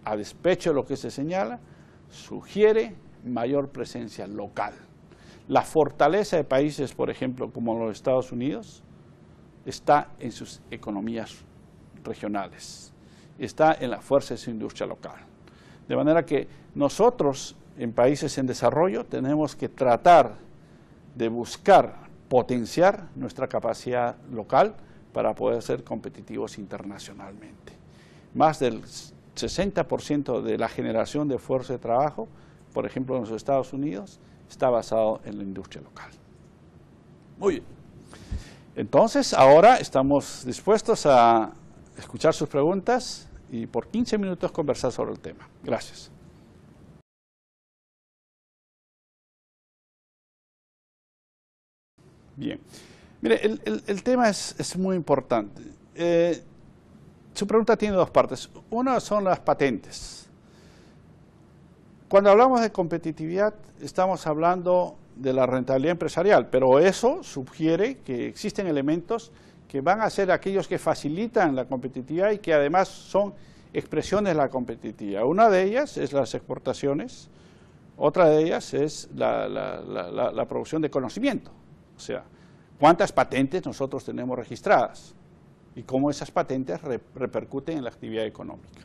a despecho de lo que se señala, sugiere mayor presencia local. La fortaleza de países, por ejemplo, como los Estados Unidos, está en sus economías regionales, está en la fuerza de su industria local. De manera que nosotros, en países en desarrollo, tenemos que tratar de buscar potenciar nuestra capacidad local para poder ser competitivos internacionalmente. Más del 60% de la generación de fuerza de trabajo, por ejemplo en los Estados Unidos, está basado en la industria local. Muy bien. Entonces, ahora estamos dispuestos a escuchar sus preguntas y por 15 minutos conversar sobre el tema. Gracias. Bien. Mire, el tema es muy importante. Su pregunta tiene dos partes. Una son las patentes. Cuando hablamos de competitividad, estamos hablando de la rentabilidad empresarial, pero eso sugiere que existen elementos que van a ser aquellos que facilitan la competitividad y que además son expresiones de la competitividad. Una de ellas es las exportaciones, otra de ellas es la producción de conocimiento. O sea, cuántas patentes nosotros tenemos registradas y cómo esas patentes repercuten en la actividad económica.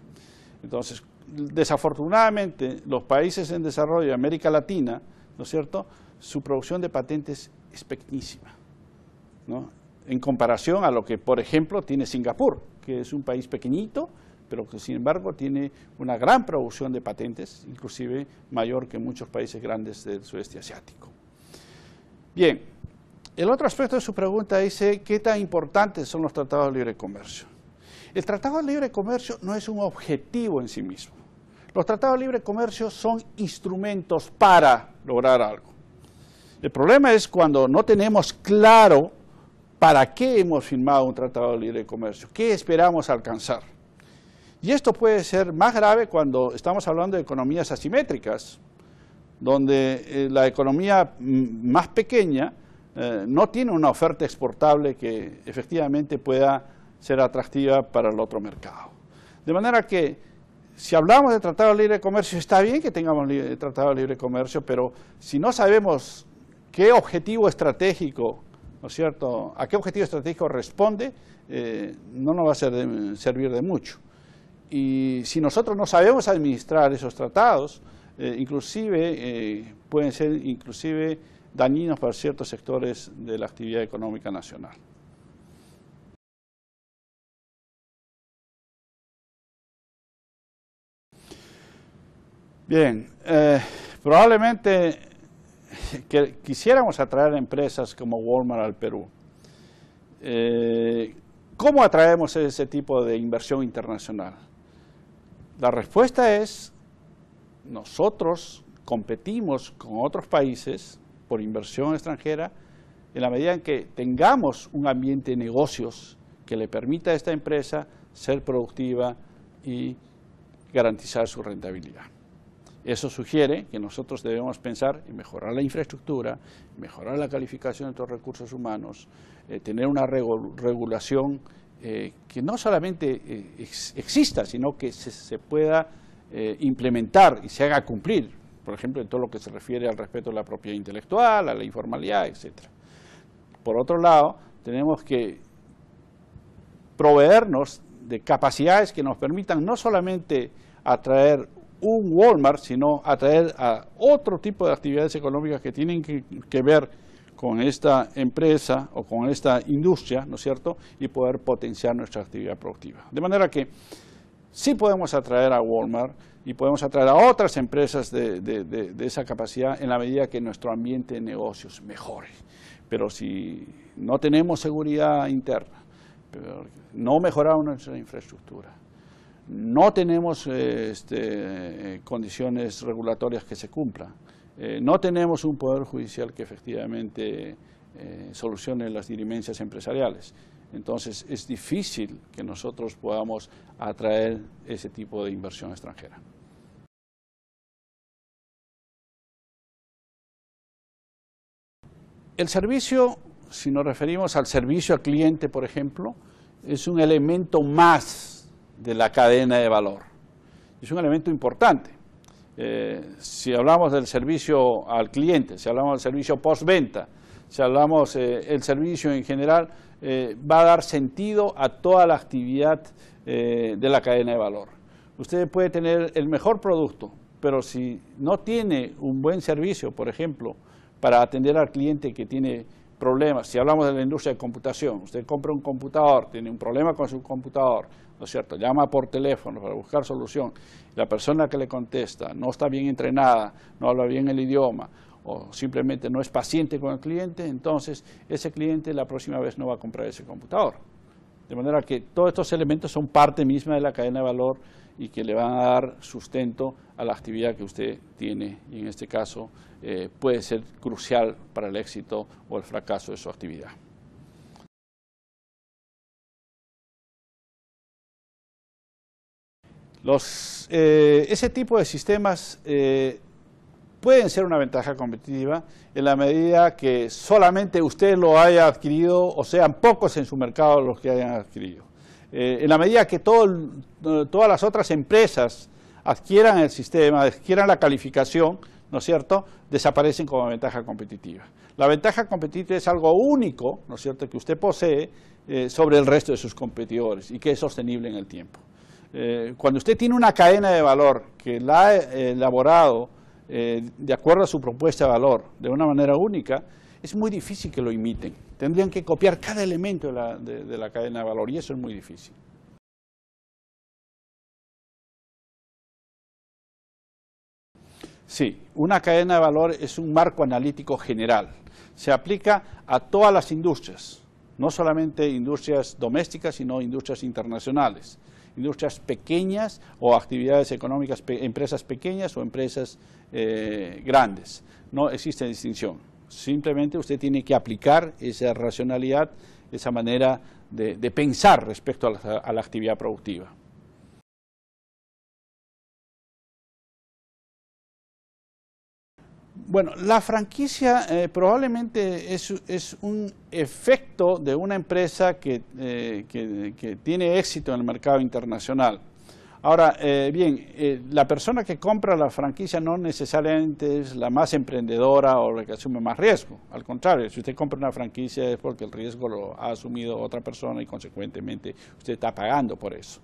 Entonces, desafortunadamente, los países en desarrollo de América Latina, ¿no es cierto?, su producción de patentes es pequeñísima, ¿no?, en comparación a lo que, por ejemplo, tiene Singapur, que es un país pequeñito, pero que sin embargo tiene una gran producción de patentes, inclusive mayor que muchos países grandes del sudeste asiático. Bien, el otro aspecto de su pregunta dice, ¿qué tan importantes son los tratados de libre comercio? El tratado de libre comercio no es un objetivo en sí mismo. Los tratados de libre comercio son instrumentos para lograr algo. El problema es cuando no tenemos claro para qué hemos firmado un tratado de libre comercio, qué esperamos alcanzar. Y esto puede ser más grave cuando estamos hablando de economías asimétricas, donde la economía más pequeña no tiene una oferta exportable que efectivamente pueda ser atractiva para el otro mercado. De manera que, si hablamos de tratado de libre comercio, está bien que tengamos tratado de libre comercio, pero si no sabemos qué objetivo estratégico, ¿no es cierto?, a qué objetivo estratégico responde, no nos va a servir de mucho. Y si nosotros no sabemos administrar esos tratados, pueden ser inclusive dañinos para ciertos sectores de la actividad económica nacional. Bien, probablemente quisiéramos atraer empresas como Walmart al Perú. ¿Cómo atraemos ese tipo de inversión internacional? La respuesta es, nosotros competimos con otros países por inversión extranjera en la medida en que tengamos un ambiente de negocios que le permita a esta empresa ser productiva y garantizar su rentabilidad. Eso sugiere que nosotros debemos pensar en mejorar la infraestructura, mejorar la calificación de estos recursos humanos, tener una regulación que no solamente exista, sino que se pueda implementar y se haga cumplir, por ejemplo, en todo lo que se refiere al respeto de la propiedad intelectual, a la informalidad, etc. Por otro lado, tenemos que proveernos de capacidades que nos permitan no solamente atraer un Walmart, sino atraer a otro tipo de actividades económicas que tienen que ver con esta empresa o con esta industria, ¿no es cierto?, y poder potenciar nuestra actividad productiva. De manera que sí podemos atraer a Walmart y podemos atraer a otras empresas de esa capacidad en la medida que nuestro ambiente de negocios mejore. Pero si no tenemos seguridad interna, no mejoramos nuestra infraestructura, no tenemos condiciones regulatorias que se cumplan, no tenemos un poder judicial que efectivamente solucione las dirimencias empresariales, entonces es difícil que nosotros podamos atraer ese tipo de inversión extranjera. El servicio, si nos referimos al servicio al cliente, por ejemplo, es un elemento más de la cadena de valor. Es un elemento importante. Si hablamos del servicio al cliente, si hablamos del servicio postventa, si hablamos del servicio en general, va a dar sentido a toda la actividad de la cadena de valor. Usted puede tener el mejor producto, pero si no tiene un buen servicio, por ejemplo, para atender al cliente que tiene problemas, si hablamos de la industria de computación, usted compra un computador, tiene un problema con su computador, ¿no es cierto?, llama por teléfono para buscar solución, la persona que le contesta no está bien entrenada, no habla bien el idioma, o simplemente no es paciente con el cliente, entonces ese cliente la próxima vez no va a comprar ese computador. De manera que todos estos elementos son parte misma de la cadena de valor y que le van a dar sustento a la actividad que usted tiene, y en este caso puede ser crucial para el éxito o el fracaso de su actividad. Ese tipo de sistemas pueden ser una ventaja competitiva en la medida que solamente usted lo haya adquirido o sean pocos en su mercado los que hayan adquirido. En la medida que todas las otras empresas adquieran el sistema, adquieran la calificación, ¿no es cierto?, desaparecen como ventaja competitiva. La ventaja competitiva es algo único, ¿no es cierto?, que usted posee sobre el resto de sus competidores y que es sostenible en el tiempo. Cuando usted tiene una cadena de valor que la ha elaborado de acuerdo a su propuesta de valor de una manera única, es muy difícil que lo imiten. Tendrían que copiar cada elemento de la cadena de valor y eso es muy difícil. Sí, una cadena de valor es un marco analítico general. Se aplica a todas las industrias, no solamente industrias domésticas, sino industrias internacionales. Industrias pequeñas o actividades económicas, empresas pequeñas o empresas grandes. No existe distinción. Simplemente usted tiene que aplicar esa racionalidad, esa manera de pensar respecto a la actividad productiva. Bueno, la franquicia probablemente es un efecto de una empresa que tiene éxito en el mercado internacional. Ahora, la persona que compra la franquicia no necesariamente es la más emprendedora o la que asume más riesgo. Al contrario, si usted compra una franquicia es porque el riesgo lo ha asumido otra persona y consecuentemente usted está pagando por eso.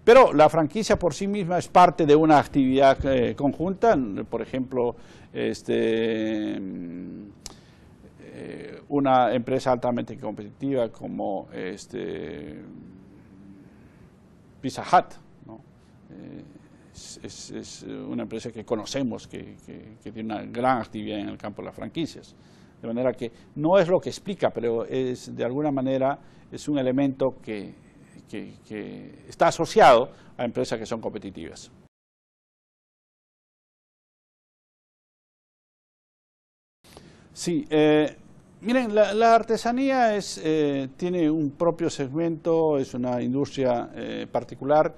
Pero la franquicia por sí misma es parte de una actividad conjunta, por ejemplo, una empresa altamente competitiva como Pizza Hut, ¿no? Es una empresa que conocemos, que tiene una gran actividad en el campo de las franquicias. De manera que no es lo que explica, pero de alguna manera es un elemento que está asociado a empresas que son competitivas. Sí, miren, la artesanía tiene un propio segmento, es una industria particular.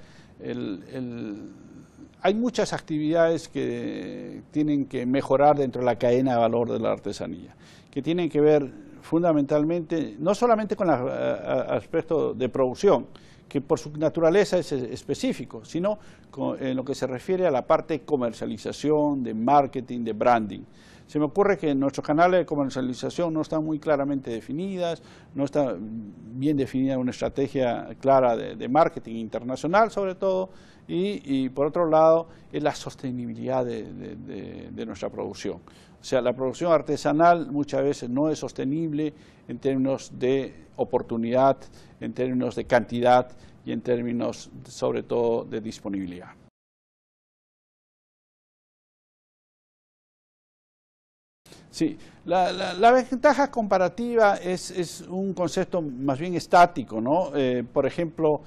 Hay muchas actividades que tienen que mejorar dentro de la cadena de valor de la artesanía, que tienen que ver fundamentalmente, no solamente con el aspecto de producción, que por su naturaleza es específico, sino en lo que se refiere a la parte de comercialización, de marketing, de branding. Se me ocurre que nuestros canales de comercialización no están muy claramente definidas, no está bien definida una estrategia clara de marketing internacional sobre todo, y por otro lado es la sostenibilidad de nuestra producción. O sea, la producción artesanal muchas veces no es sostenible en términos de oportunidad, en términos de cantidad y en términos sobre todo de disponibilidad. Sí, la ventaja comparativa es un concepto más bien estático, ¿no? Por ejemplo,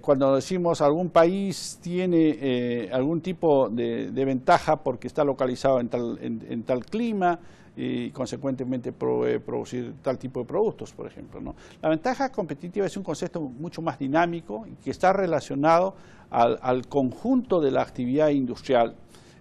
cuando decimos algún país tiene algún tipo de ventaja porque está localizado en tal clima y consecuentemente puede producir tal tipo de productos, por ejemplo, ¿no? La ventaja competitiva es un concepto mucho más dinámico y que está relacionado al conjunto de la actividad industrial.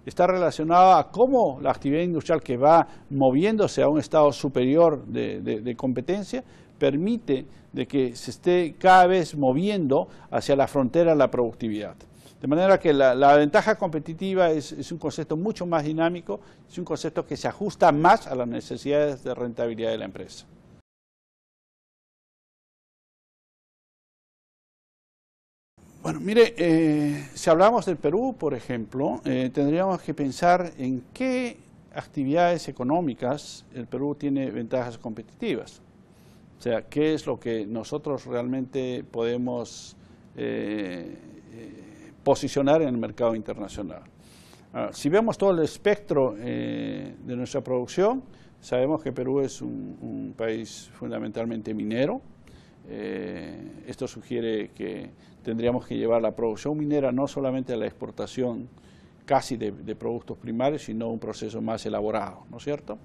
Está relacionado a cómo la actividad industrial que va moviéndose a un estado superior de competencia permite de que se esté cada vez moviendo hacia la frontera de la productividad. De manera que la ventaja competitiva es un concepto mucho más dinámico, es un concepto que se ajusta más a las necesidades de rentabilidad de la empresa. Bueno, mire, si hablamos del Perú, por ejemplo, tendríamos que pensar en qué actividades económicas el Perú tiene ventajas competitivas. O sea, qué es lo que nosotros realmente podemos posicionar en el mercado internacional. Si vemos todo el espectro de nuestra producción, sabemos que Perú es un país fundamentalmente minero. Esto sugiere que tendríamos que llevar la producción minera no solamente a la exportación casi de productos primarios, sino un proceso más elaborado, ¿no es cierto?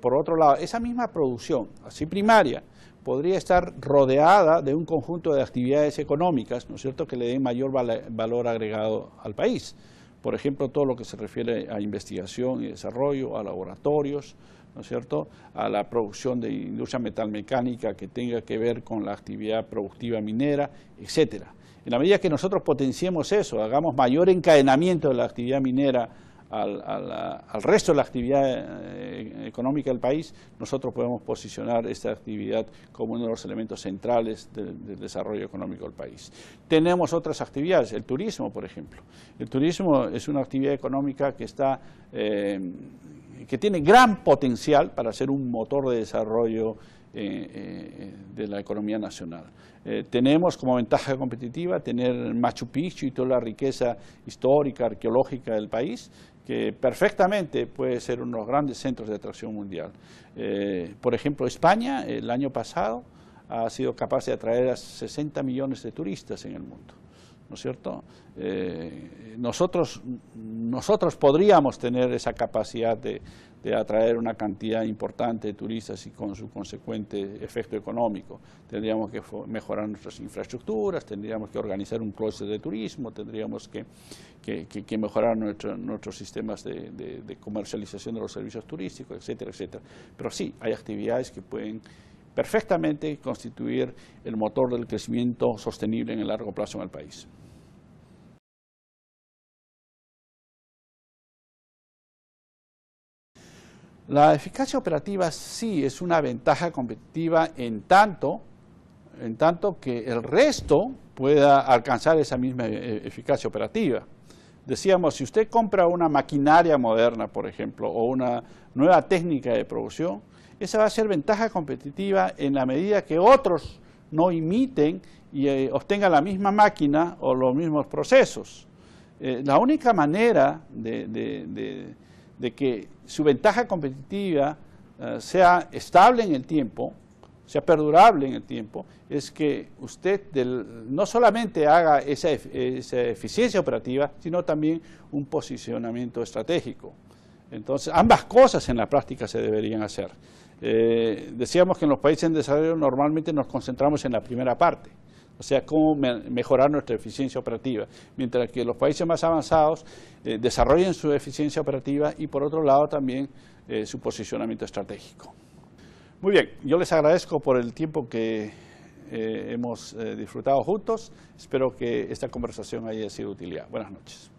Por otro lado, esa misma producción, así primaria, podría estar rodeada de un conjunto de actividades económicas, ¿no es cierto?, que le den mayor valor agregado al país. Por ejemplo, todo lo que se refiere a investigación y desarrollo, a laboratorios, ¿no es cierto?, a la producción de industria metalmecánica que tenga que ver con la actividad productiva minera, etcétera. En la medida que nosotros potenciemos eso, hagamos mayor encadenamiento de la actividad minera al resto de la actividad económica del país, nosotros podemos posicionar esta actividad como uno de los elementos centrales del desarrollo económico del país. Tenemos otras actividades, el turismo, por ejemplo. El turismo es una actividad económica que tiene gran potencial para ser un motor de desarrollo de la economía nacional. Tenemos como ventaja competitiva tener Machu Picchu y toda la riqueza histórica, arqueológica del país, que perfectamente puede ser uno de los grandes centros de atracción mundial. Por ejemplo, España el año pasado ha sido capaz de atraer a 60 millones de turistas en el mundo, ¿no es cierto? Nosotros podríamos tener esa capacidad de atraer una cantidad importante de turistas y con su consecuente efecto económico. Tendríamos que mejorar nuestras infraestructuras, tendríamos que organizar un clúster de turismo, tendríamos que mejorar nuestros sistemas de comercialización de los servicios turísticos, etcétera, etcétera. Pero sí, hay actividades que pueden perfectamente constituir el motor del crecimiento sostenible en el largo plazo en el país. La eficacia operativa sí es una ventaja competitiva en tanto que el resto pueda alcanzar esa misma eficacia operativa. Decíamos, si usted compra una maquinaria moderna, por ejemplo, o una nueva técnica de producción, esa va a ser ventaja competitiva en la medida que otros no imiten y obtengan la misma máquina o los mismos procesos. La única manera de que su ventaja competitiva sea estable en el tiempo, sea perdurable en el tiempo, es que usted no solamente haga esa eficiencia operativa, sino también un posicionamiento estratégico. Entonces, ambas cosas en la práctica se deberían hacer. Decíamos que en los países en desarrollo normalmente nos concentramos en la primera parte, o sea, cómo mejorar nuestra eficiencia operativa, mientras que los países más avanzados desarrollen su eficiencia operativa y por otro lado también su posicionamiento estratégico. Muy bien, yo les agradezco por el tiempo que hemos disfrutado juntos, espero que esta conversación haya sido de utilidad. Buenas noches.